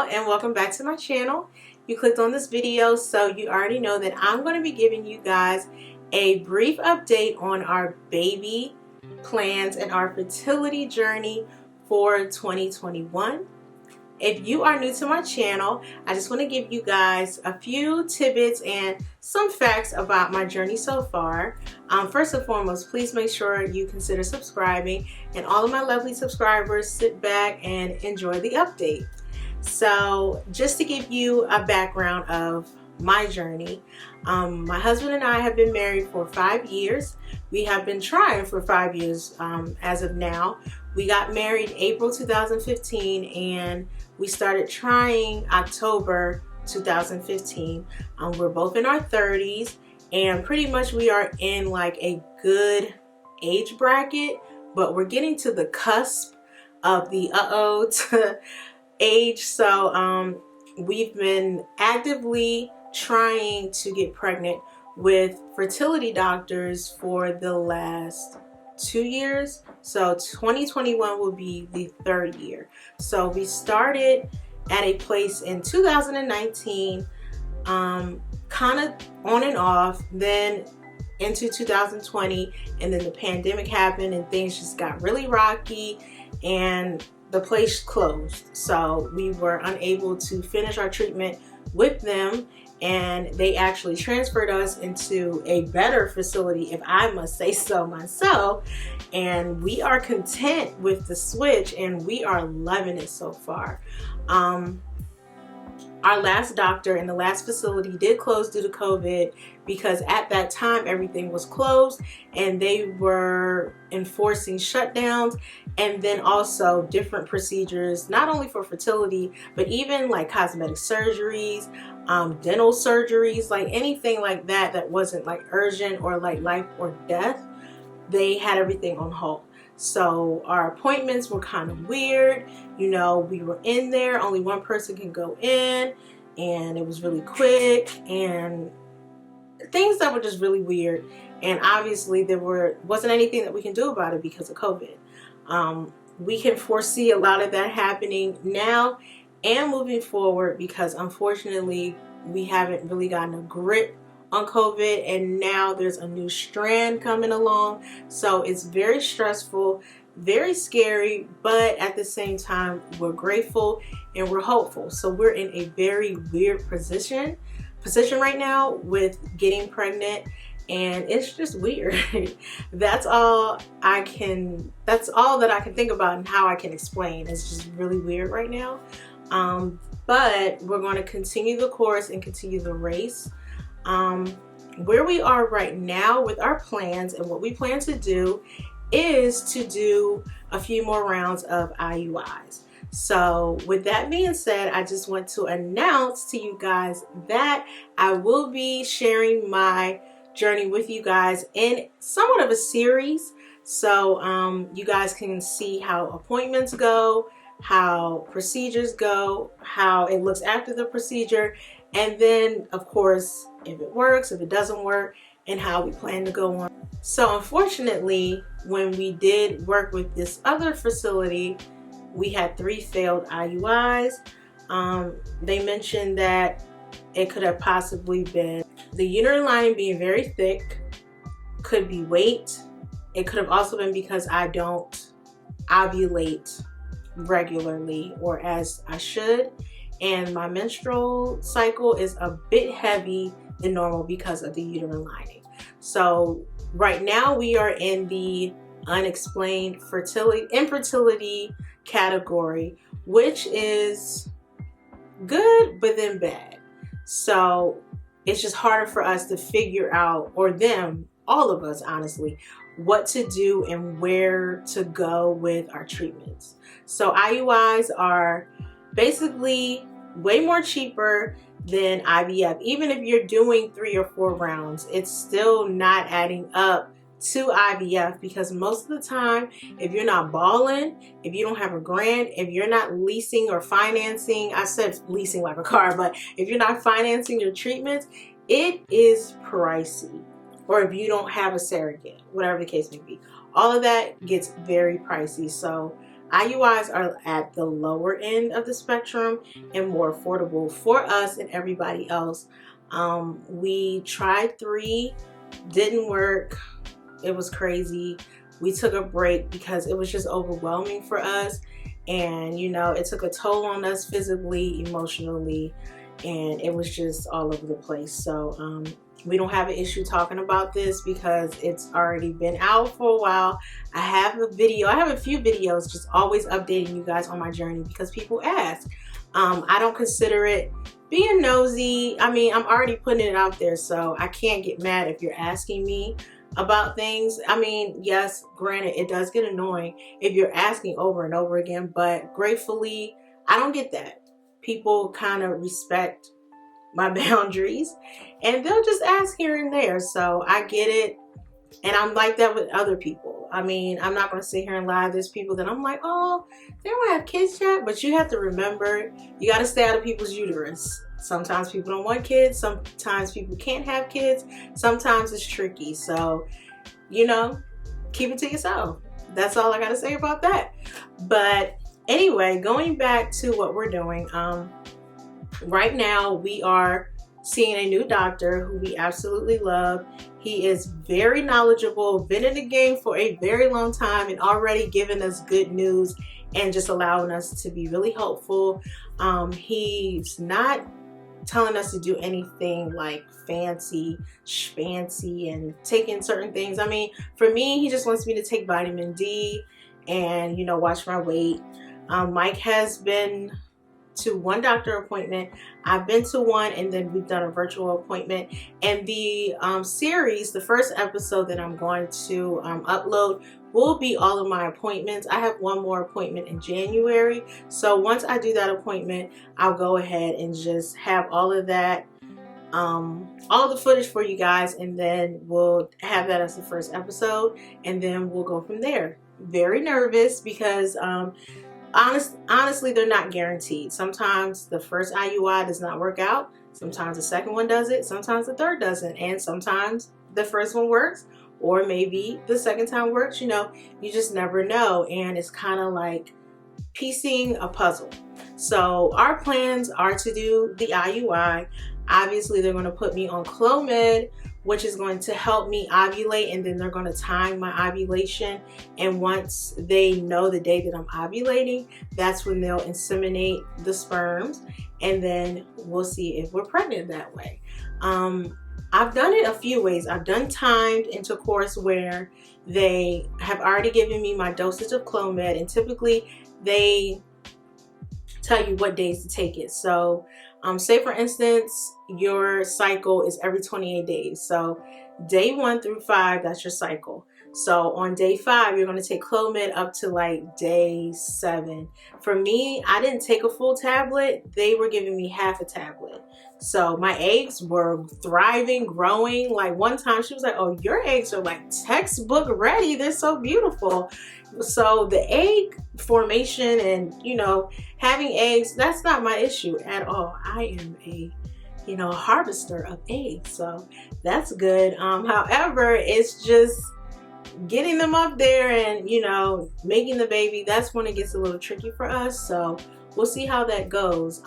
and welcome back to my channel. You clicked on this video, so you already know that I'm going to be giving you guys a brief update on our baby plans and our fertility journey for 2021. If you are new to my channel, I just want to give you guys a few tidbits and some facts about my journey so far. First and foremost, please make sure you consider subscribing, and all of my lovely subscribers, sit back and enjoy the update. So just to give you a background of my journey, my husband and I have been married for 5 years. We have been trying for 5 years as of now. We got married April 2015 and we started trying October 2015. We're both in our 30s and pretty much we are in like a good age bracket, but we're getting to the cusp of the to age. So we've been actively trying to get pregnant with fertility doctors for the last 2 years. So 2021 will be the third year. So we started at a place in 2019, kind of on and off, then into 2020, and then the pandemic happened and things just got really rocky and the place closed. So we were unable to finish our treatment with them, and they actually transferred us into a better facility, if I must say so myself. And we are content with the switch and we are loving it so far. Our last doctor in the last facility did close due to COVID, because at that time everything was closed and they were enforcing shutdowns, and then also different procedures, not only for fertility, but even like cosmetic surgeries, dental surgeries, like anything like that that wasn't like urgent or like life or death. They had everything on hold. So our appointments were kind of weird. You know, we were in there, only one person can go in, and it was really quick and things that were just really weird. And obviously there wasn't anything that we can do about it because of COVID. We can foresee a lot of that happening now and moving forward, because unfortunately we haven't really gotten a grip on COVID, and now there's a new strand coming along. So it's very stressful, very scary, but at the same time we're grateful and we're hopeful. So we're in a very weird position right now with getting pregnant, and it's just weird. That's all that I can think about and how I can explain. It's just really weird right now. But we're going to continue the course and continue the race. Where we are right now with our plans and what we plan to do is to do a few more rounds of IUIs. So with that being said, I just want to announce to you guys that I will be sharing my journey with you guys in somewhat of a series. So you guys can see how appointments go, how procedures go, how it looks after the procedure, and then of course if it works, if it doesn't work, and how we plan to go on. So unfortunately, when we did work with this other facility, we had 3 failed IUIs. They mentioned that it could have possibly been the uterine lining being very thick, could be weight. It could have also been because I don't ovulate regularly or as I should, and my menstrual cycle is a bit heavy than normal because of the uterine lining. So right now we are in the unexplained infertility category, which is good but then bad. So it's just harder for us to figure out, or them, all of us honestly, what to do and where to go with our treatments. So IUIs are basically way more cheaper than IVF. Even if you're doing 3 or 4 rounds, it's still not adding up to IVF, because most of the time, if you're not balling, if you don't have a grant, if you're not leasing or financing, I said leasing like a car, but if you're not financing your treatments, it is pricey. Or if you don't have a surrogate, whatever the case may be, all of that gets very pricey. So IUIs are at the lower end of the spectrum and more affordable for us and everybody else. We tried 3, didn't work. It was crazy. We took a break because it was just overwhelming for us, and it took a toll on us physically, emotionally, and it was just all over the place. So we don't have an issue talking about this because it's already been out for a while. I have a few videos just always updating you guys on my journey because people ask. I don't consider it being nosy. I mean, I'm already putting it out there, so I can't get mad if you're asking me about things. I mean, yes, granted, it does get annoying if you're asking over and over again, but gratefully, I don't get that. People kind of respect my boundaries and they'll just ask here and there. So I get it. And I'm like that with other people. I mean, I'm not going to sit here and lie. There's people that I'm like, oh, they don't have kids yet. But you have to remember, you got to stay out of people's uterus. Sometimes people don't want kids. Sometimes people can't have kids. Sometimes it's tricky. So, keep it to yourself. That's all I got to say about that. But anyway, going back to what we're doing. Right now, we are seeing a new doctor who we absolutely love. He is very knowledgeable, been in the game for a very long time, and already giving us good news and just allowing us to be really helpful. He's not telling us to do anything like fancy schmancy and taking certain things. I mean, for me, he just wants me to take vitamin D and watch my weight. Mike has been to 1 doctor appointment. I've been to 1, and then we've done a virtual appointment. And the series, the first episode that I'm going to upload will be all of my appointments. I have 1 more appointment in January. So once I do that appointment, I'll go ahead and just have all of that, all the footage for you guys, and then we'll have that as the first episode, and then we'll go from there. Very nervous because honestly, they're not guaranteed. Sometimes the first IUI does not work out. Sometimes the second one does it. Sometimes the third doesn't. And sometimes the first one works, or maybe the second time works. You just never know. And it's kind of like piecing a puzzle. So our plans are to do the IUI. Obviously, they're going to put me on Clomid, which is going to help me ovulate, and then they're going to time my ovulation. And once they know the day that I'm ovulating, that's when they'll inseminate the sperms, and then we'll see if we're pregnant that way. I've done it a few ways. I've done timed intercourse where they have already given me my dosage of Clomid, and typically they tell you what days to take it. So say for instance, your cycle is every 28 days. So day 1 through 5, that's your cycle. So on day 5, you're going to take Clomid up to like day 7. For me, I didn't take a full tablet. They were giving me half a tablet. So my eggs were thriving, growing. Like one time she was like, oh, your eggs are like textbook ready. They're so beautiful. So the egg formation and, having eggs, that's not my issue at all. I am a harvester of eggs. So that's good. However, it's just getting them up there and, making the baby. That's when it gets a little tricky for us. So we'll see how that goes.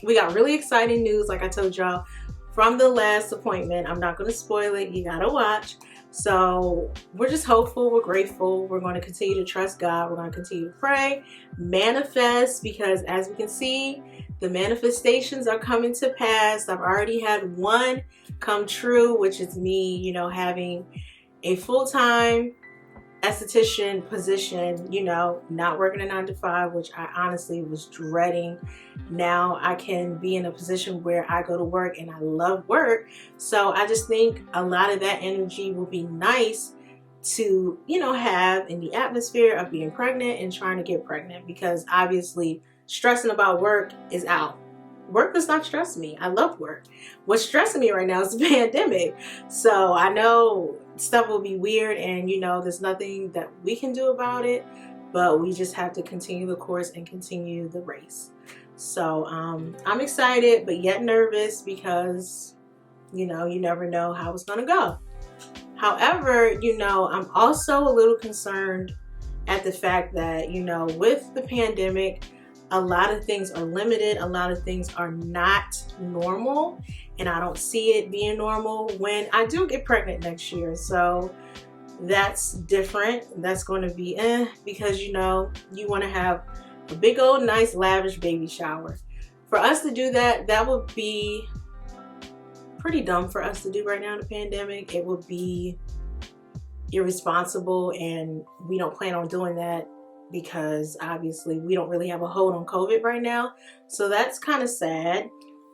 We got really exciting news, like I told y'all, from the last appointment. I'm not going to spoil it. You got to watch. So we're just hopeful, we're grateful, we're going to continue to trust God, we're going to continue to pray, manifest, because as we can see, the manifestations are coming to pass. I've already had 1 come true, which is me, having a full-time esthetician position, not working a 9-to-5, which I honestly was dreading. Now I can be in a position where I go to work and I love work. So I just think a lot of that energy will be nice to, have in the atmosphere of being pregnant and trying to get pregnant, because obviously stressing about work is out. Work does not stress me. I love work. What's stressing me right now is the pandemic. So I know stuff will be weird and, there's nothing that we can do about it, but we just have to continue the course and continue the race. So I'm excited, but yet nervous because, you never know how it's going to go. However, I'm also a little concerned at the fact that, you know, with the pandemic, a lot of things are limited, a lot of things are not normal, and I don't see it being normal when I do get pregnant next year. So that's different. That's going to be because, you know, you want to have a big old nice lavish baby shower. For us to do that, that would be pretty dumb for us to do right now in the pandemic. It would be irresponsible, and we don't plan on doing that because obviously we don't really have a hold on COVID right now. So that's kind of sad.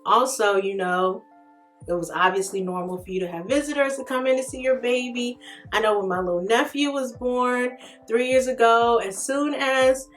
Also, you know, it was obviously normal for you to have visitors to come in to see your baby. I know when my little nephew was born 3 years ago, as soon as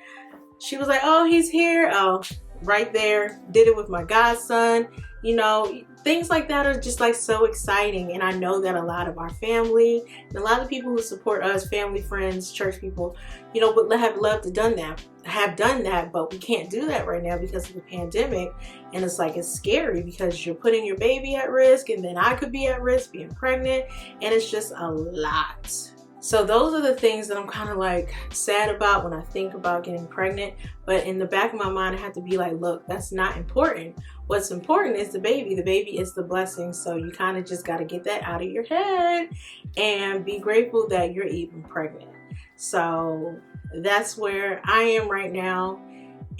she was like, oh, he's here, oh, right there, did it with my godson. You know, things like that are just like so exciting. And I know that a lot of our family and a lot of people who support us, family, friends, church people, you know, would have loved to have done that, but we can't do that right now because of the pandemic. And it's like, it's scary because you're putting your baby at risk, and then I could be at risk being pregnant, and it's just a lot. So those are the things that I'm kind of like sad about when I think about getting pregnant. But in the back of my mind, I have to be like, look, that's not important. What's important is the baby. The baby is the blessing. So you kind of just got to get that out of your head and be grateful that you're even pregnant. So that's where I am right now.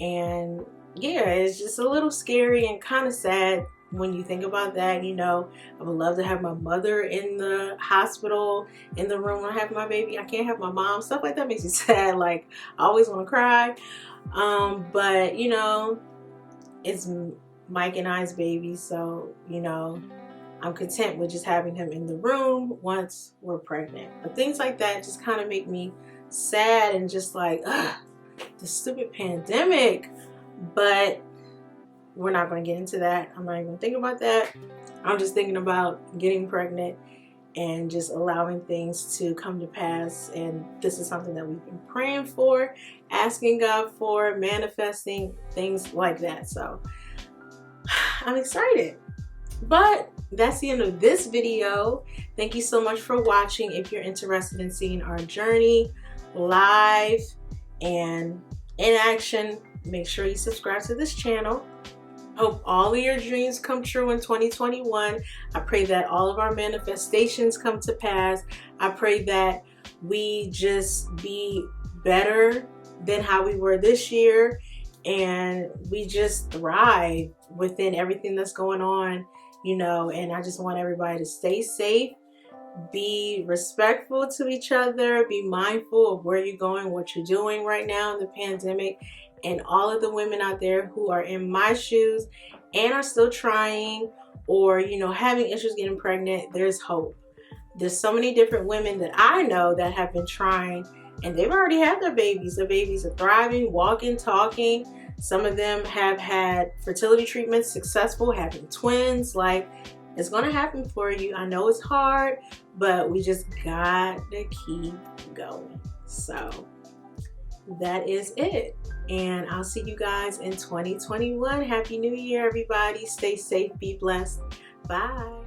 And yeah, it's just a little scary and kind of sad when you think about that. You know, I would love to have my mother in the hospital, in the room when I have my baby. I can't have my mom. Stuff like that makes me sad. Like, I always want to cry. But, you know, it's Mike and I's baby. So, you know, I'm content with just having him in the room once we're pregnant. But things like that just kind of make me sad and just like, the stupid pandemic. But we're not going to get into that. I'm not even going to think about that. I'm just thinking about getting pregnant and just allowing things to come to pass. And this is something that we've been praying for, asking God for, manifesting, things like that. So I'm excited. But that's the end of this video. Thank you so much for watching. If you're interested in seeing our journey live and in action, make sure you subscribe to this channel. Hope all of your dreams come true in 2021. I pray that all of our manifestations come to pass. I pray that we just be better than how we were this year, and we just thrive within everything that's going on, you know. And I just want everybody to stay safe, be respectful to each other, be mindful of where you're going, what you're doing right now in the pandemic. And all of the women out there who are in my shoes and are still trying, or, you know, having issues getting pregnant, there's hope. There's so many different women that I know that have been trying, and they've already had their babies. Their babies are thriving, walking, talking. Some of them have had fertility treatments, successful, having twins. Like, it's going to happen for you. I know it's hard, but we just got to keep going. So that is it. And I'll see you guys in 2021. Happy New Year, everybody. Stay safe, be blessed. Bye.